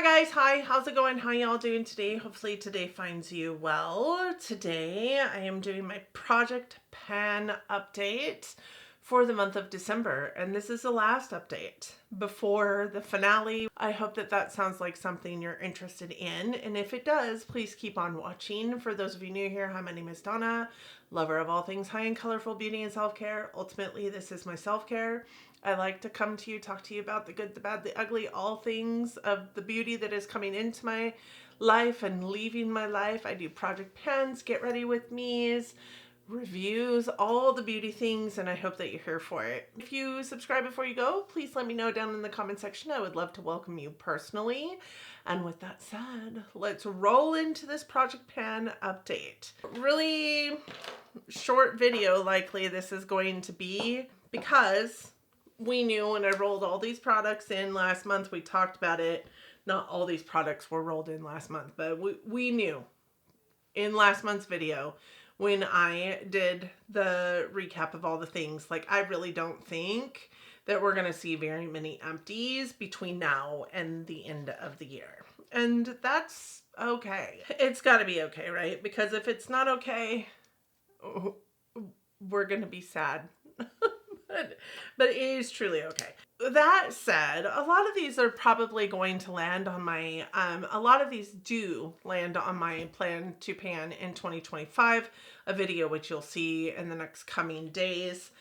guys, hi, how's it going? How y'all doing today? Hopefully today finds you well. Today I am doing my project pan update for the month of December, and this is the last update before the finale. I hope that that sounds like something you're interested in, and if it does, please keep on watching. For those of you new here, hi, my name is Donna, lover of all things high and colorful beauty and self-care. Ultimately, this is my self-care. I like to come to you, talk to you about the good, the bad, the ugly, all things of the beauty that is coming into my life and leaving my life. I do project pans, get ready with me's, reviews, all the beauty things, and I hope that you're here for it. If you subscribe before you go, please let me know down in the comment section. I would love to welcome you personally. And with that said, let's roll into this project pan update. Really short video likely this is going to be, because we knew when I rolled all these products in last month, we talked about it. Not all these products were rolled in last month, but we knew in last month's video when I did the recap of all the things, like I really don't think that we're going to see very many empties between now and the end of the year. And that's okay. It's got to be okay, right? Because if it's not okay, we're going to be sad. But it is truly okay. That said, a lot of these are probably going to land on my, a lot of these do land on my plan to pan in 2025, a video which you'll see in the next coming days,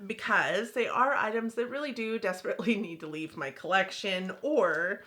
because they are items that really do desperately need to leave my collection, or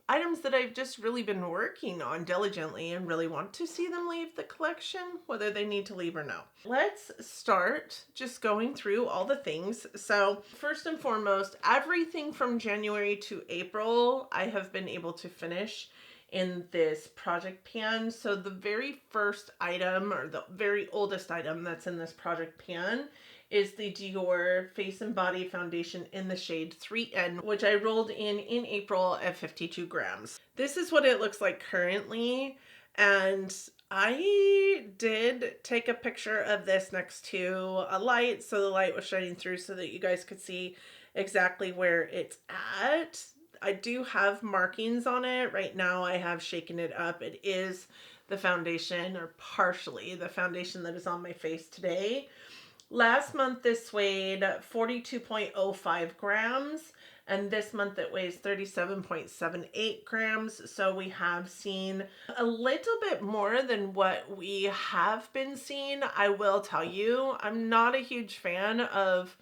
items that I've just really been working on diligently and really want to see them leave the collection, whether they need to leave or no. Let's start just going through all the things. So first and foremost, everything from January to April, I have been able to finish in this project pan. So the very first item, or the very oldest item that's in this project pan, is the Dior Face and Body Foundation in the shade 3N, which I rolled in April at 52 grams. This is what it looks like currently, and I did take a picture of this next to a light, so the light was shining through so that you guys could see exactly where it's at. I do have markings on it. Right now I have shaken it up. It is the foundation, or partially the foundation, that is on my face today. Last month this weighed 42.05 grams, and this month it weighs 37.78 grams. So we have seen a little bit more than what we have been seeing. I will tell you, I'm not a huge fan of,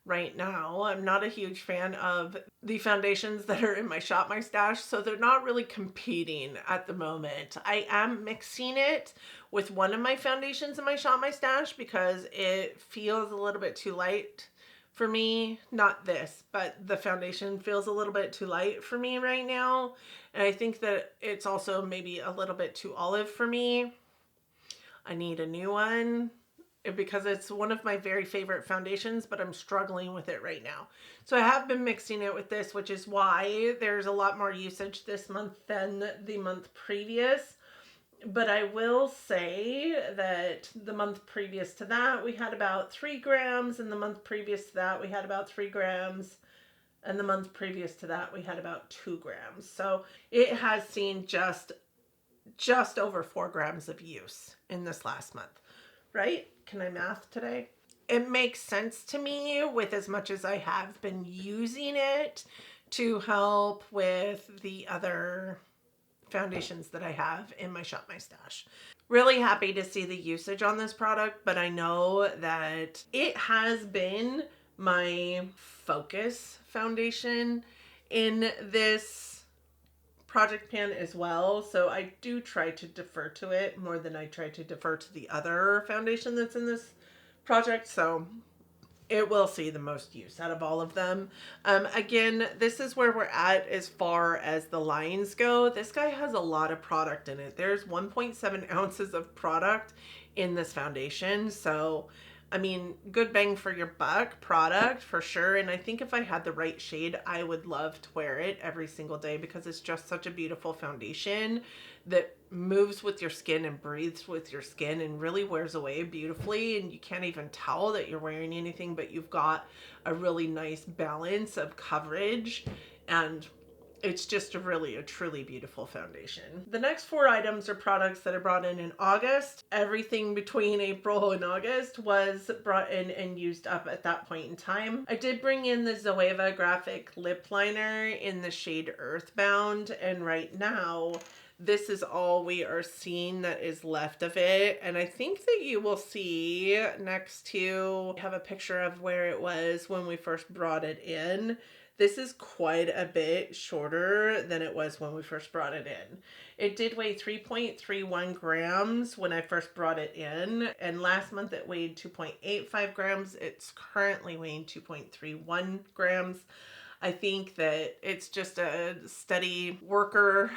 right now, I'm not a huge fan of the foundations that are in my Shop My Stash, so they're not really competing at the moment. I am mixing it with one of my foundations in my Shop My Stash because it feels a little bit too light for me. Not this, but the foundation feels a little bit too light for me right now. And I think that it's also maybe a little bit too olive for me. I need a new one, because it's one of my very favorite foundations, but I'm struggling with it right now. So I have been mixing it with this, which is why there's a lot more usage this month than the month previous. But I will say that the month previous to that, we had about 3 grams, and the month previous to that, we had about 3 grams, and the month previous to that, we had about 2 grams. So it has seen just over 4 grams of use in this last month. Right? Can I math today? It makes sense to me, with as much as I have been using it to help with the other foundations that I have in my Shop My Stash. Really happy to see the usage on this product, but I know that it has been my focus foundation in this project pan as well, so I do try to defer to it more than I try to defer to the other foundation that's in this project, so it will see the most use out of all of them. Again, this is where we're at as far as the lines go. This guy has a lot of product in it. There's 1.7 ounces of product in this foundation, so I mean, good bang for your buck product for sure. And I think if I had the right shade, I would love to wear it every single day, because it's just such a beautiful foundation that moves with your skin and breathes with your skin and really wears away beautifully. And you can't even tell that you're wearing anything, but you've got a really nice balance of coverage and it's just a truly beautiful foundation. The next 4 items are products that I brought in August. Everything between April and August was brought in and used up at that point in time. I did bring in the Zoeva graphic lip liner in the shade Earthbound, and right now this is all we are seeing that is left of it. And I think that you will see next to, I have a picture of where it was when we first brought it in. This is quite a bit shorter than it was when we first brought it in. It did weigh 3.31 grams when I first brought it in, and last month it weighed 2.85 grams. It's currently weighing 2.31 grams. I think that it's just a steady worker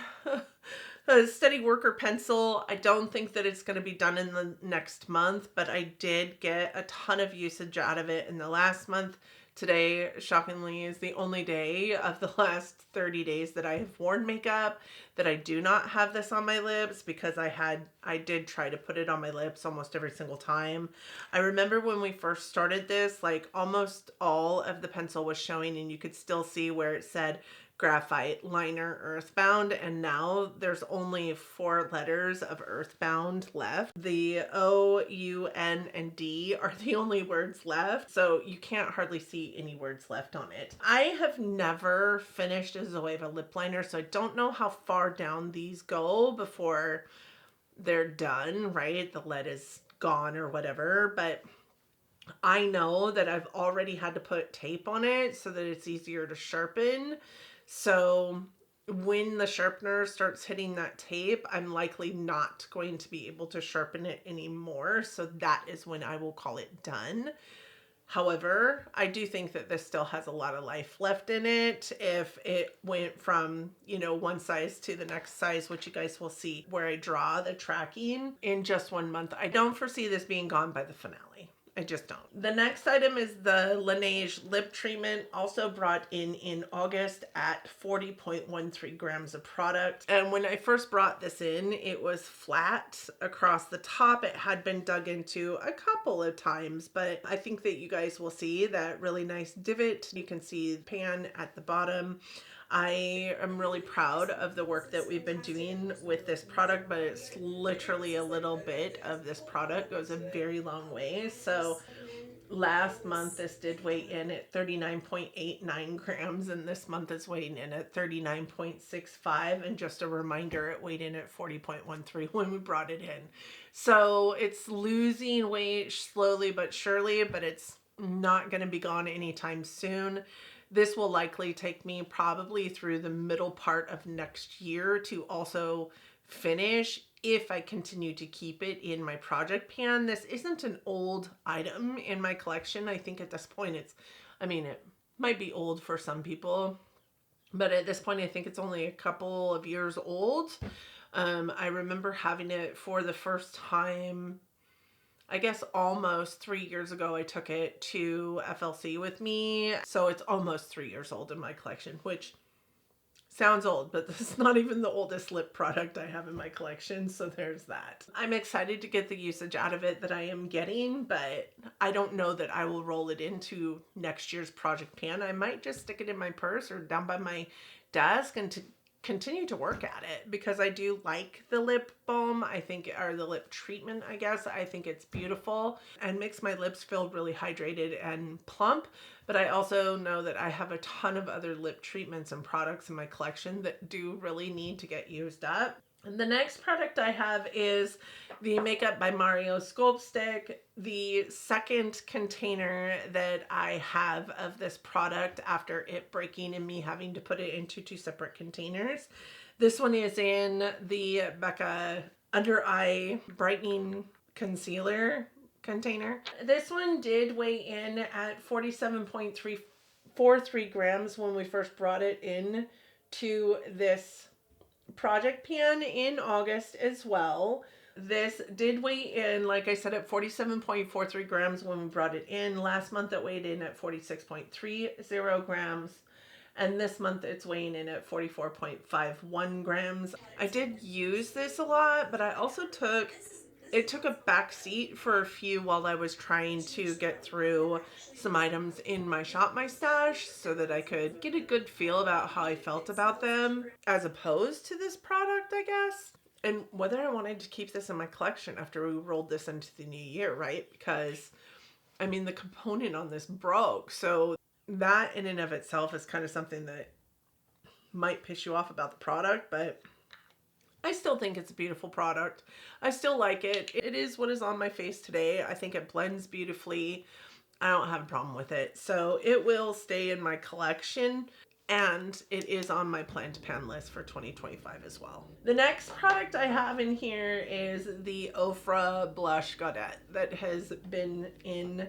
a steady worker pencil. I don't think that it's going to be done in the next month, but I did get a ton of usage out of it in the last month. Today, shockingly, is the only day of the last 30 days that I have worn makeup that I do not have this on my lips, because I did try to put it on my lips almost every single time. I remember when we first started this, like almost all of the pencil was showing and you could still see where it said Grphite liner Earthbound, and now there's only 4 letters of Earthbound left. The O, U, N, and D are the only words left, so you can't hardly see any words left on it. I have never finished a Zoeva lip liner, so I don't know how far down these go before they're done, right? The lead is gone or whatever, but I know that I've already had to put tape on it so that it's easier to sharpen. So when the sharpener starts hitting that tape, I'm likely not going to be able to sharpen it anymore. So that is when I will call it done. However, I do think that this still has a lot of life left in it. If it went from, one size to the next size, which you guys will see where I draw the tracking in just 1 month, I don't foresee this being gone by the finale. I just don't. The next item is the Laneige lip treatment, also brought in August at 40.13 grams of product. And when I first brought this in, it was flat across the top. It had been dug into a couple of times, but I think that you guys will see that really nice divot. You can see the pan at the bottom. I am really proud of the work that we've been doing with this product, but it's literally a little bit of this product goes a very long way. So last month this did weigh in at 39.89 grams, and this month is weighing in at 39.65. And just a reminder, it weighed in at 40.13 when we brought it in. So it's losing weight slowly but surely, but it's not going to be gone anytime soon. This will likely take me probably through the middle part of next year to also finish, if I continue to keep it in my project pan. This isn't an old item in my collection. I think at this point it might be old for some people, but at this point I think it's only a couple of years old. I remember having it for the first time, I guess almost 3 years ago. I took it to FLC with me. So it's almost 3 years old in my collection, which sounds old, but this is not even the oldest lip product I have in my collection. So there's that. I'm excited to get the usage out of it that I am getting, but I don't know that I will roll it into next year's project pan. I might just stick it in my purse or down by my desk and to continue to work at it, because I do like the lip balm. Or the lip treatment, I guess. I think it's beautiful and makes my lips feel really hydrated and plump. But I also know that I have a ton of other lip treatments and products in my collection that do really need to get used up. And the next product I have is the Makeup by Mario Sculpt Stick, the second container that I have of this product after it breaking and me having to put it into 2 separate containers. This one is in the Becca Under Eye Brightening Concealer container. This one did weigh in at 47.343 grams when we first brought it in to this project pan in August as well. This did weigh in, like I said, at 47.43 grams when we brought it in. Last month it weighed in at 46.30 grams. And this month it's weighing in at 44.51 grams. I did use this a lot, but I also took It took a back seat for a few while I was trying to get through some items in my Shop My Stash so that I could get a good feel about how I felt about them as opposed to this product, I guess. And whether I wanted to keep this in my collection after we rolled this into the new year, right? Because, I mean, the component on this broke. So that in and of itself is kind of something that might piss you off about the product, but I still think it's a beautiful product. I still like it. It is what is on my face today. I think it blends beautifully. I don't have a problem with it. So it will stay in my collection, and it is on my plan to pan list for 2025 as well. The next product I have in here is the Ofra Blush Gaudette that has been in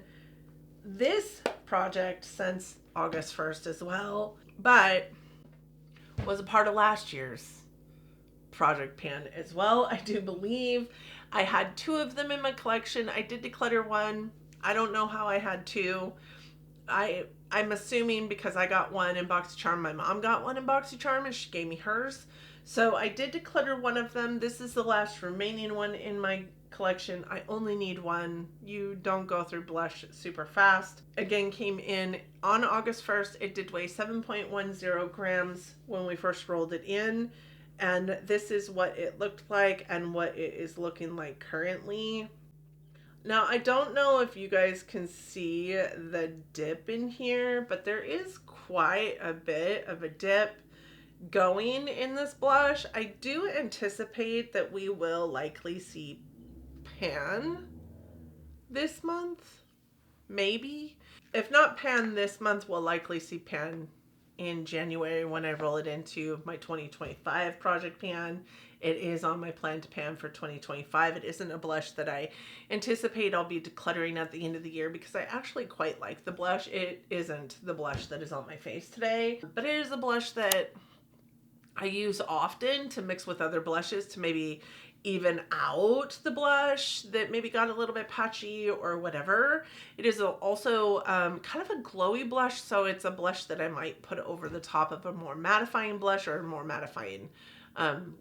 this project since August 1st as well, but was a part of last year's project pan as well. I do believe I had 2 of them in my collection. I did declutter one. I don't know how I had 2. I'm assuming because I got one in BoxyCharm, my mom got one in BoxyCharm and she gave me hers. So I did declutter one of them. This is the last remaining one in my collection. I only need one. You don't go through blush super fast. Again, came in on August 1st. It did weigh 7.10 grams when we first rolled it in. And this is what it looked like and what it is looking like currently. Now, I don't know if you guys can see the dip in here, but there is quite a bit of a dip going in this blush. I do anticipate that we will likely see pan this month, maybe. If not pan this month, we'll likely see pan in January when I roll it into my 2025 project pan. It is on my plan to pan for 2025. It isn't a blush that I anticipate I'll be decluttering at the end of the year because I actually quite like the blush. It isn't the blush that is on my face today, but it is a blush that I use often to mix with other blushes to maybe even out the blush that maybe got a little bit patchy or whatever. It is also kind of a glowy blush, so it's a blush that I might put over the top of a more mattifying blush or a more mattifying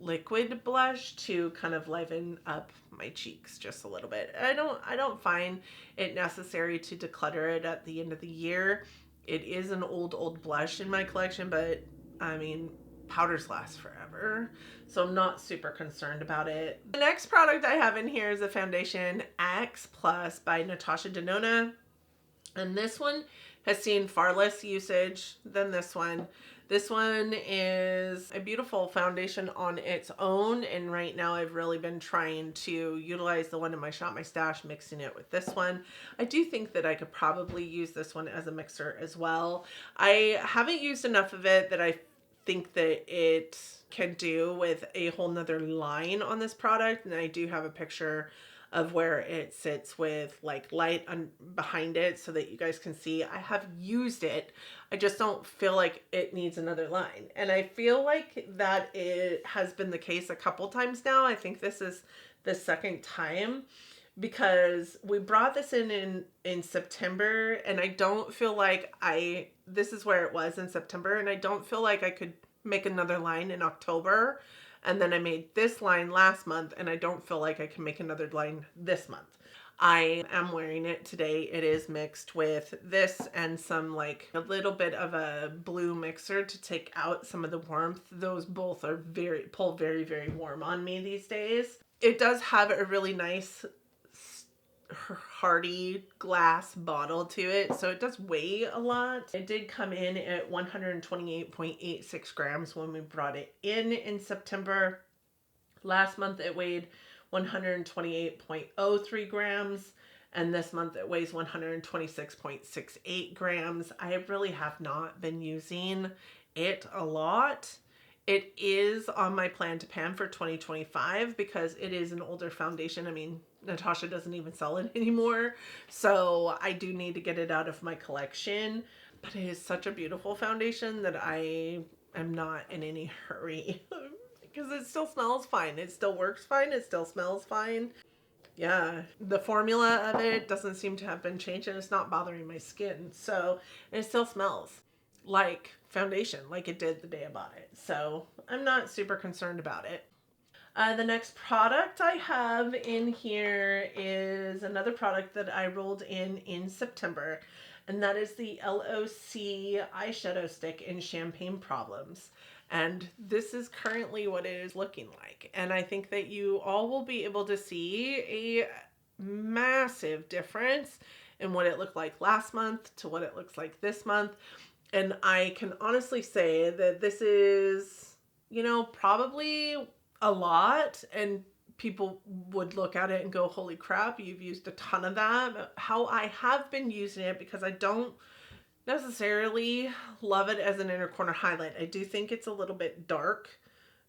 liquid blush to kind of liven up my cheeks just a little bit. I don't find it necessary to declutter it at the end of the year. It is an old blush in my collection, but I mean, powders last forever, so I'm not super concerned about it. The next product I have in here is a foundation X Plus by Natasha Denona, and this one has seen far less usage than this one. This one is a beautiful foundation on its own, and right now I've really been trying to utilize the one in my Shop My Stash, mixing it with this one. I do think that I could probably use this one as a mixer as well. I haven't used enough of it that I think that it can do with a whole nother line on this product, and I do have a picture of where it sits with like light behind it so that you guys can see. I have used it. I just don't feel like it needs another line. And I feel like that it has been the case a couple times now. I think this is the second time because we brought this in September, and I don't feel like this is where it was in September, and I don't feel like I could make another line in October. And then I made this line last month, and I don't feel like I can make another line this month. I am wearing it today. It is mixed with this and some like a little bit of a blue mixer to take out some of the warmth. Those both are pull very, very warm on me these days. It does have a really nice hardy glass bottle to it, so it does weigh a lot. It did come in at 128.86 grams when we brought it in September. Last month it weighed 128.03 grams, and this month it weighs 126.68 grams. I really have not been using it a lot. It is on my plan to pan for 2025 because it is an older foundation. I mean, Natasha doesn't even sell it anymore, so I do need to get it out of my collection. But it is such a beautiful foundation that I am not in any hurry because it still smells fine. It still works fine. It still smells fine. Yeah, the formula of it doesn't seem to have been changed, and it's not bothering my skin. So it still smells like foundation, like it did the day I bought it. So I'm not super concerned about it. The next product I have in here is another product that I rolled in September, and that is the LOC eyeshadow stick in Champagne Problems. And this is currently what it is looking like. And I think that you all will be able to see a massive difference in what it looked like last month to what it looks like this month. And I can honestly say that this is, probably a lot, and people would look at it and go, holy crap, you've used a ton of that. But how I have been using it, because I don't necessarily love it as an inner corner highlight. I do think it's a little bit dark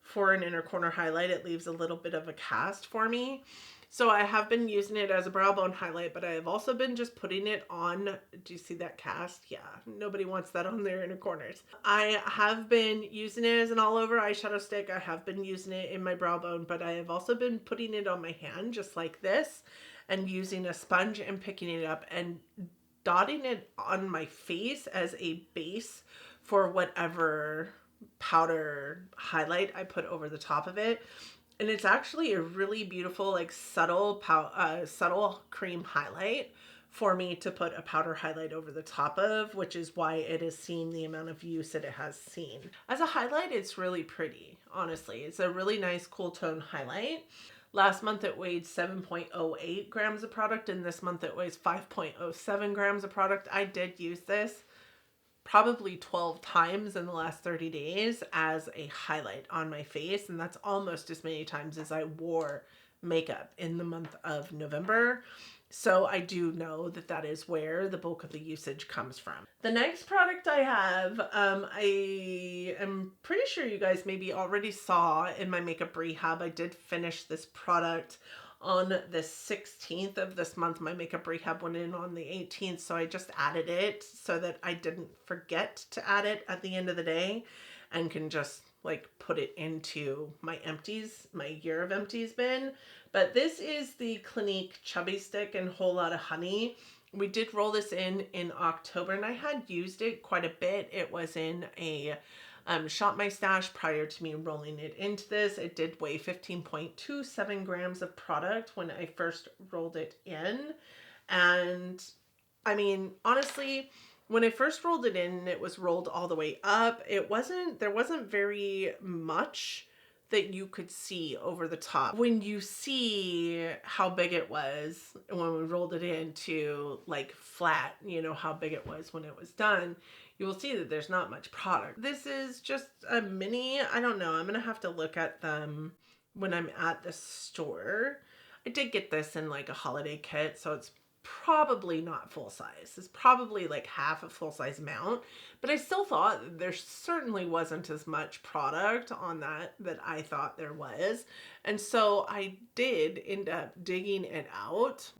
for an inner corner highlight. It leaves a little bit of a cast for me. So I have been using it as a brow bone highlight, but I have also been just putting it on. Do you see that cast? Yeah, nobody wants that on their inner corners. I have been using it as an all over eyeshadow stick. I have been using it in my brow bone, but I have also been putting it on my hand just like this and using a sponge and picking it up and dotting it on my face as a base for whatever powder highlight I put over the top of it. And it's actually a really beautiful, like subtle cream highlight for me to put a powder highlight over the top of, which is why it has seen the amount of use that it has seen. As a highlight, it's really pretty, honestly. It's a really nice cool tone highlight. Last month it weighed 7.08 grams of product, and this month it weighs 5.07 grams of product. I did use this probably 12 times in the last 30 days as a highlight on my face, and that's almost as many times as I wore makeup in the month of November. So I do know that that is where the bulk of the usage comes from. The next product I have, I am pretty sure you guys maybe already saw in my makeup rehab. I did finish this product on the 16th of this month. My makeup rehab went in on the 18th, so I just added it so that I didn't forget to add it at the end of the day and can just like put it into my empties, my year of empties bin. But this is the Clinique Chubby Stick and Whole Lotta Honey. We did roll this in October, and I had used it quite a bit. It was in a Shop My Stash prior to me rolling it into this. It did weigh 15.27 grams of product when I first rolled it in. And I mean, honestly, when I first rolled it in, it was rolled all the way up. There wasn't very much that you could see over the top. When you see how big it was when we rolled it into like flat, how big it was when it was done, you will see that there's not much product. This is just a mini, I don't know, I'm gonna have to look at them when I'm at the store. I did get this in like a holiday kit, so it's probably not full size. It's probably like half a full size amount, but I still thought there certainly wasn't as much product on that I thought there was. And so I did end up digging it out,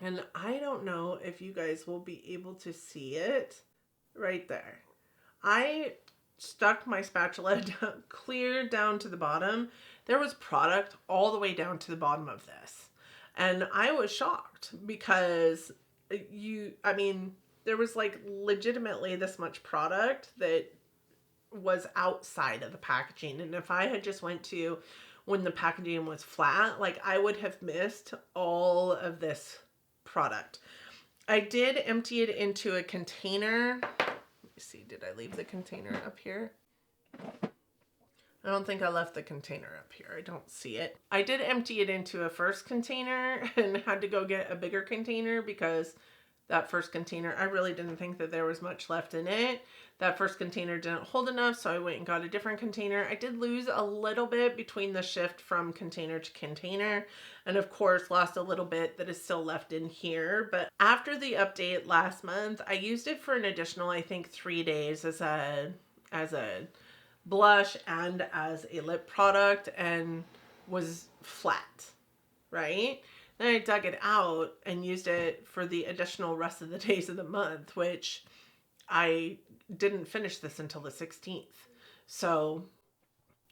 and I don't know if you guys will be able to see it right there. I stuck my spatula down, clear down to the bottom. There was product all the way down to the bottom of this. And I was shocked because there was like legitimately this much product that was outside of the packaging. And if I had just went to when the packaging was flat, like I would have missed all of this product. I did empty it into a container. Let me see, did I leave the container up here? I don't think I left the container up here. I don't see it. I did empty it into a first container and had to go get a bigger container because that first container, I really didn't think that there was much left in it. That first container didn't hold enough, so I went and got a different container. I did lose a little bit between the shift from container to container, and of course lost a little bit that is still left in here. But after the update last month, I used it for an additional, I think, 3 days as a blush and as a lip product, and was flat, right? Then I dug it out and used it for the additional rest of the days of the month, which I didn't finish this until the 16th. So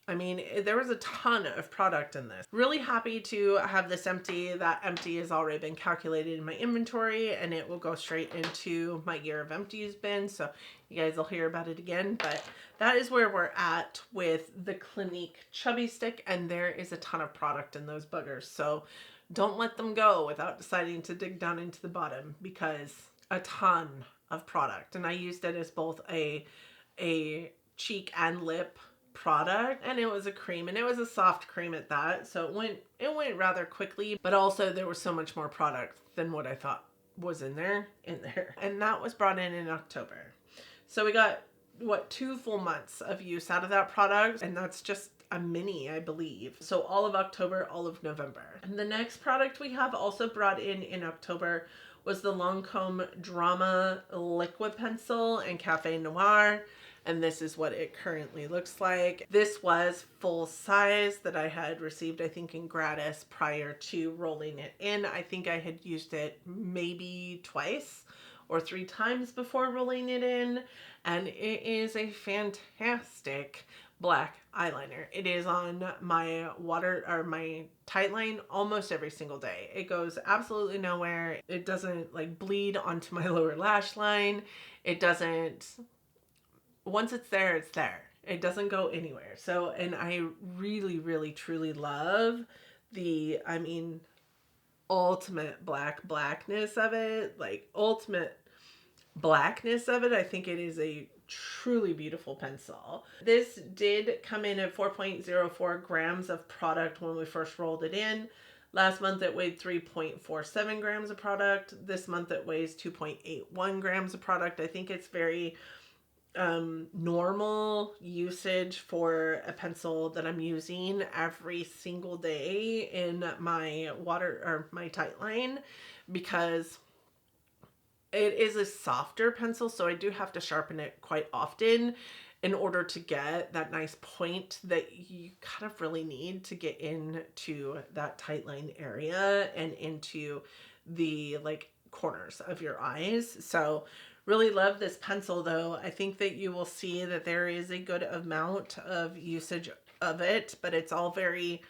I mean, there was a ton of product in this. Really happy to have this empty. That empty has already been calculated in my inventory, and it will go straight into my year of empties bin. So you guys will hear about it again. But that is where we're at with the Clinique Chubby Stick, and there is a ton of product in those buggers. So don't let them go without deciding to dig down into the bottom, because a ton of product. And I used it as both a cheek and lip product, and it was a cream, and it was a soft cream at that, so it went rather quickly, but also there was so much more product than what I thought was in there. And that was brought in October. So we got what, 2 full months of use out of that product, and that's just a mini, I believe. So all of October, all of November. And the next product we have also brought in October was the Lancome Drama Liquid Pencil in Cafe Noir. And this is what it currently looks like. This was full size that I had received, I think, in gratis prior to rolling it in. I think I had used it maybe twice or 3 times before rolling it in. And it is a fantastic black eyeliner. It is on my my tight line almost every single day. It goes absolutely nowhere. It doesn't like bleed onto my lower lash line. It doesn't... Once it's there, it's there. It doesn't go anywhere. So, and I really, really, truly love the, I mean, ultimate blackness of it. Like, ultimate blackness of it. I think it is a truly beautiful pencil. This did come in at 4.04 grams of product when we first rolled it in. Last month it weighed 3.47 grams of product. This month it weighs 2.81 grams of product. I think it's very... normal usage for a pencil that I'm using every single day in my my tight line, because it is a softer pencil, so I do have to sharpen it quite often in order to get that nice point that you kind of really need to get into that tight line area and into the like corners of your eyes. So really love this pencil though. I think that you will see that there is a good amount of usage of it, but it's all very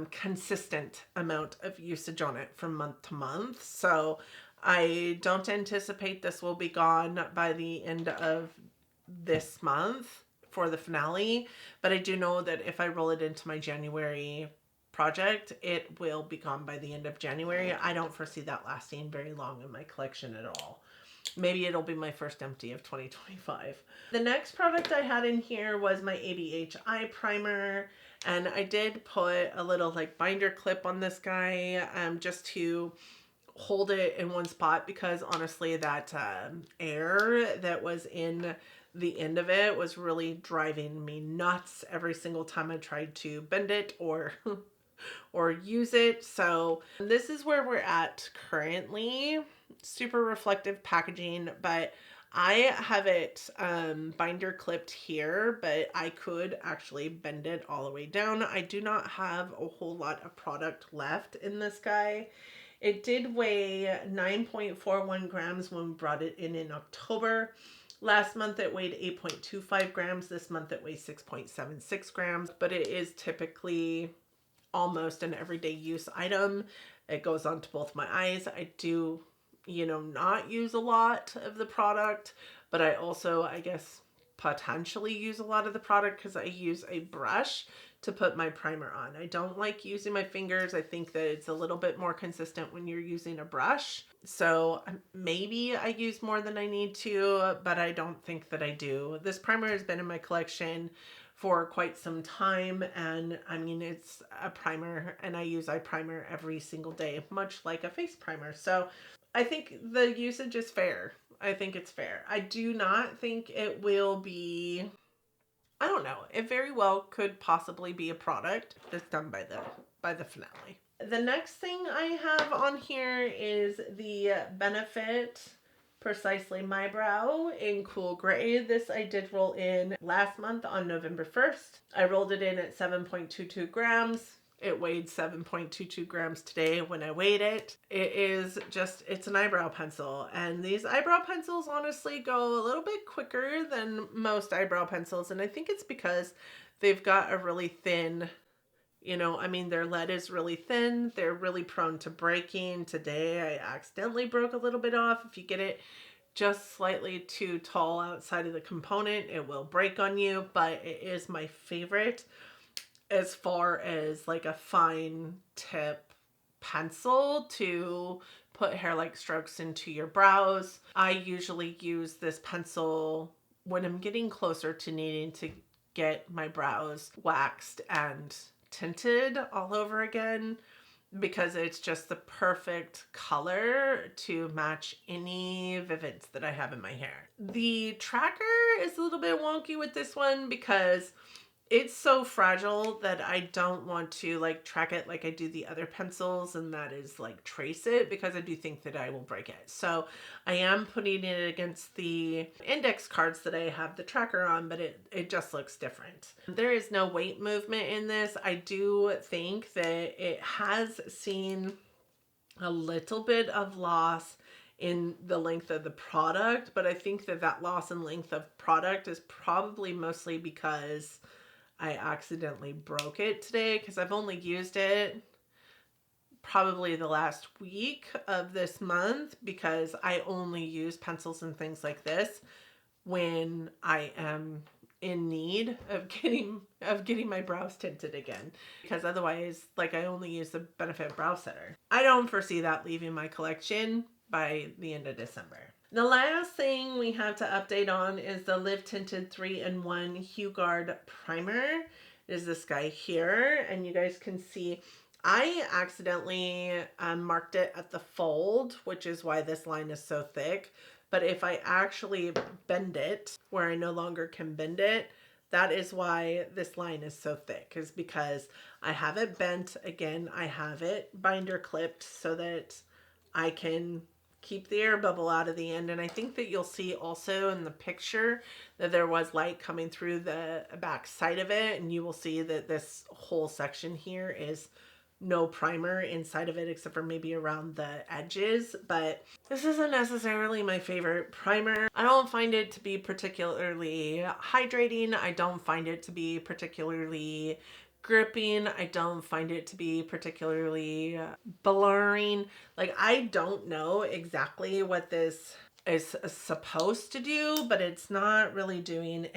consistent amount of usage on it from month to month. So I don't anticipate this will be gone by the end of this month for the finale, but I do know that if I roll it into my January project, it will be gone by the end of January. I don't foresee that lasting very long in my collection at all. Maybe it'll be my first empty of 2025. The next product I had in here was my ABH eye primer, and I did put a little like binder clip on this guy just to hold it in one spot, because honestly that air that was in the end of it was really driving me nuts every single time I tried to bend it or or use it. So this is where we're at currently. Super reflective packaging, but I have it binder clipped here, but I could actually bend it all the way down. I do not have a whole lot of product left in this guy. It did weigh 9.41 grams when we brought it in October. Last month it weighed 8.25 grams. This month it weighs 6.76 grams, but it is typically almost an everyday use item. It goes onto both my eyes. I do, you know, not use a lot of the product, but I also, I guess, potentially use a lot of the product because I use a brush to put my primer on. I don't like using my fingers. I think that it's a little bit more consistent when you're using a brush. So maybe I use more than I need to, but I don't think that I do. This primer has been in my collection for quite some time, and I mean, it's a primer and I use eye primer every single day, much like a face primer. So I think the usage is fair. I think it's fair. I do not think it will be, I don't know. It very well could possibly be a product that's done by the finale. The next thing I have on here is the Benefit Precisely My Brow in Cool Gray. This I did roll in last month on November 1st. I rolled it in at 7.22 grams. It weighed 7.22 grams today when I weighed it. It is just, it's an eyebrow pencil. And these eyebrow pencils honestly go a little bit quicker than most eyebrow pencils. And I think it's because they've got a really thin, I mean, their lead is really thin. They're really prone to breaking. Today, I accidentally broke a little bit off. If you get it just slightly too tall outside of the component, it will break on you, but it is my favorite as far as like a fine tip pencil to put hair-like strokes into your brows. I usually use this pencil when I'm getting closer to needing to get my brows waxed and tinted all over again, because it's just the perfect color to match any vivids that I have in my hair. The tracker is a little bit wonky with this one because it's so fragile that I don't want to like track it like I do the other pencils, and that is like trace it, because I do think that I will break it. So I am putting it against the index cards that I have the tracker on, but it just looks different. There is no weight movement in this. I do think that it has seen a little bit of loss in the length of the product, but I think that that loss in length of product is probably mostly because I accidentally broke it today, because I've only used it probably the last week of this month, because I only use pencils and things like this when I am in need of getting my brows tinted again, because otherwise, like, I only use the Benefit Brow Setter. I don't foresee that leaving my collection by the end of December. The last thing we have to update on is the Live Tinted 3-in-1 Hue Guard Primer. It is this guy here, and you guys can see I accidentally marked it at the fold, which is why this line is so thick. But if I actually bend it where I no longer can bend it, that is why this line is so thick, is because I have it bent. Again, I have it binder clipped so that I can keep the air bubble out of the end. And I think that you'll see also in the picture that there was light coming through the back side of it, and you will see that this whole section here is no primer inside of it except for maybe around the edges. But this isn't necessarily my favorite primer. I don't find it to be particularly hydrating. I don't find it to be particularly gripping. I don't find it to be particularly blurring. Like, I don't know exactly what this is supposed to do, but it's not really doing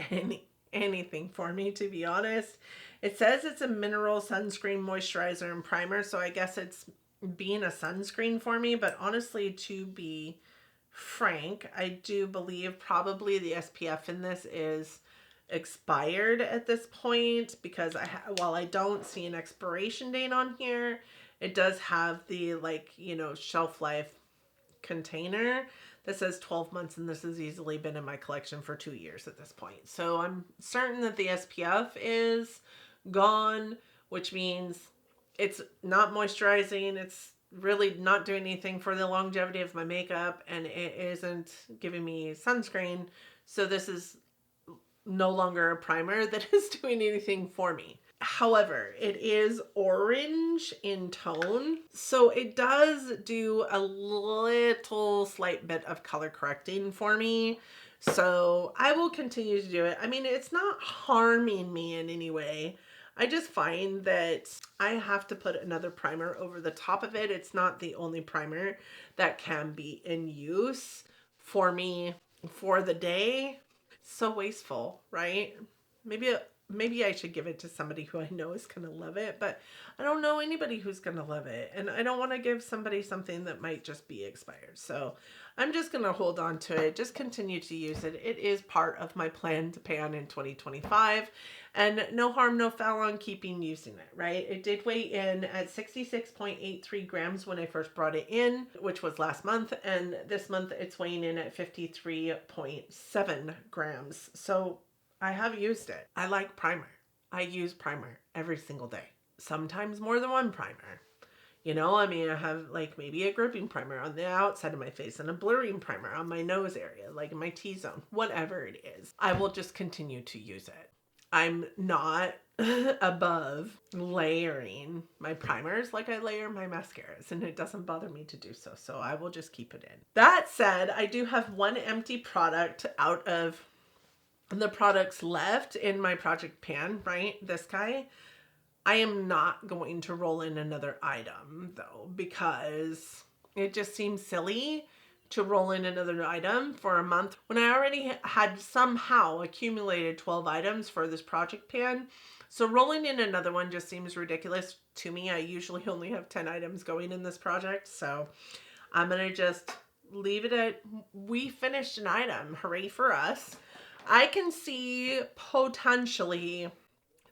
anything for me, to be honest. It says it's a mineral sunscreen moisturizer and primer, so I guess it's being a sunscreen for me. But honestly, to be frank, I do believe probably the SPF in this is expired at this point, because while I don't see an expiration date on here, it does have the, like, shelf life container that says 12 months, and this has easily been in my collection for 2 years at this point. So I'm certain that the SPF is gone, which means it's not moisturizing. It's really not doing anything for the longevity of my makeup, and it isn't giving me sunscreen. So this is no longer a primer that is doing anything for me. However, it is orange in tone, so it does do a little slight bit of color correcting for me. So I will continue to do it. I mean, it's not harming me in any way. I just find that I have to put another primer over the top of it. It's not the only primer that can be in use for me for the day. So wasteful, right? Maybe I should give it to somebody who I know is going to love it, but I don't know anybody who's going to love it. And I don't want to give somebody something that might just be expired. So I'm just going to hold on to it, just continue to use it. It is part of my plan to pan in 2025, and no harm, no foul on keeping using it, right? It did weigh in at 66.83 grams when I first brought it in, which was last month. And this month it's weighing in at 53.7 grams. So I have used it. I like primer. I use primer every single day. Sometimes more than one primer. I mean, I have like maybe a gripping primer on the outside of my face and a blurring primer on my nose area, like in my T-zone, whatever it is. I will just continue to use it. I'm not above layering my primers like I layer my mascaras, and it doesn't bother me to do so. So I will just keep it in. That said, I do have one empty product out of the products left in my project pan, right? This guy, I am not going to roll in another item though, because it just seems silly to roll in another item for a month when I already had somehow accumulated 12 items for this project pan. So rolling in another one just seems ridiculous to me. I usually only have 10 items going in this project. So I'm going to just leave it at, we finished an item. Hooray for us. I can see potentially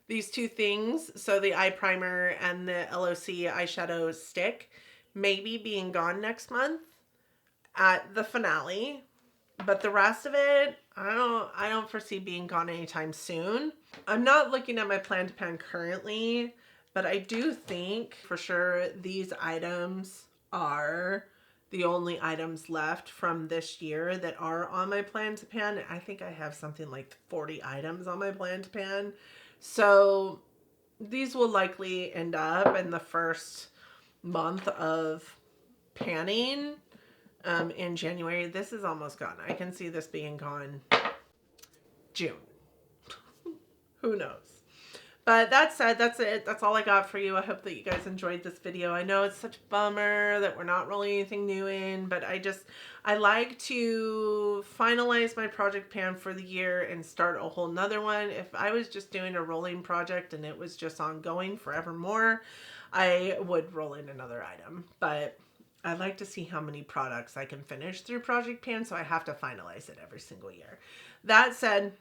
these two things, so the eye primer and the LOC eyeshadow stick, maybe being gone next month at the finale. But the rest of it, I don't foresee being gone anytime soon. I'm not looking at my plan to pan currently, but I do think for sure these items are the only items left from this year that are on my plan to pan. I think I have something like 40 items on my plan to pan. So these will likely end up in the first month of panning in January. This is almost gone. I can see this being gone June. Who knows? But that said, that's it. That's all I got for you. I hope that you guys enjoyed this video. I know it's such a bummer that we're not rolling anything new in, but I like to finalize my project pan for the year and start a whole nother one. If I was just doing a rolling project and it was just ongoing forevermore, I would roll in another item. But I like to see how many products I can finish through project pan, so I have to finalize it every single year. That said,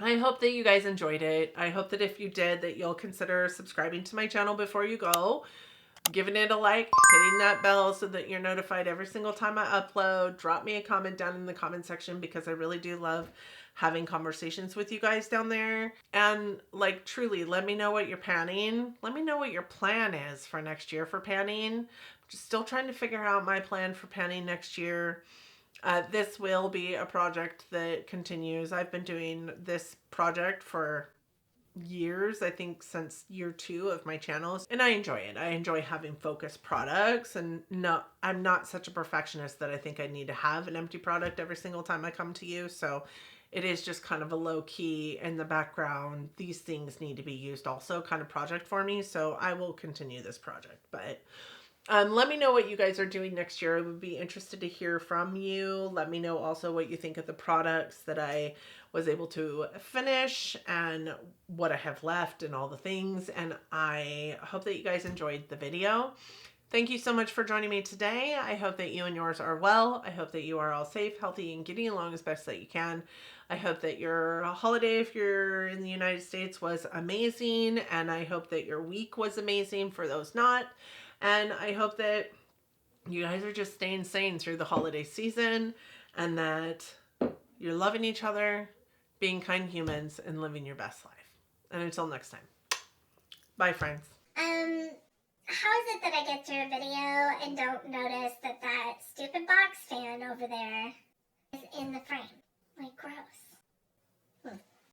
I hope that you guys enjoyed it. I hope that if you did, that you'll consider subscribing to my channel before you go, giving it a like, hitting that bell so that you're notified every single time I upload. Drop me a comment down in the comment section because I really do love having conversations with you guys down there. And like, truly, let me know what you're panning. Let me know what your plan is for next year for panning. Just still trying to figure out my plan for panning next year. This will be a project that continues. I've been doing this project for years, I think since year 2 of my channel, and I enjoy it. I enjoy having focused products, and I'm not such a perfectionist that I think I need to have an empty product every single time I come to you. So it is just kind of a low key in the background, these things need to be used also kind of project for me. So I will continue this project, but let me know what you guys are doing next year. I would be interested to hear from you. Let me know also what you think of the products that I was able to finish and what I have left and all the things. And I hope that you guys enjoyed the video. Thank you so much for joining me today. I hope that you and yours are well. I hope that you are all safe, healthy, and getting along as best that you can. I hope that your holiday, if you're in the United States, was amazing. And I hope that your week was amazing for those not. And I hope that you guys are just staying sane through the holiday season and that you're loving each other, being kind humans, and living your best life. And until next time, bye, friends. How is it that I get through a video and don't notice that that stupid box fan over there is in the frame? Like, gross.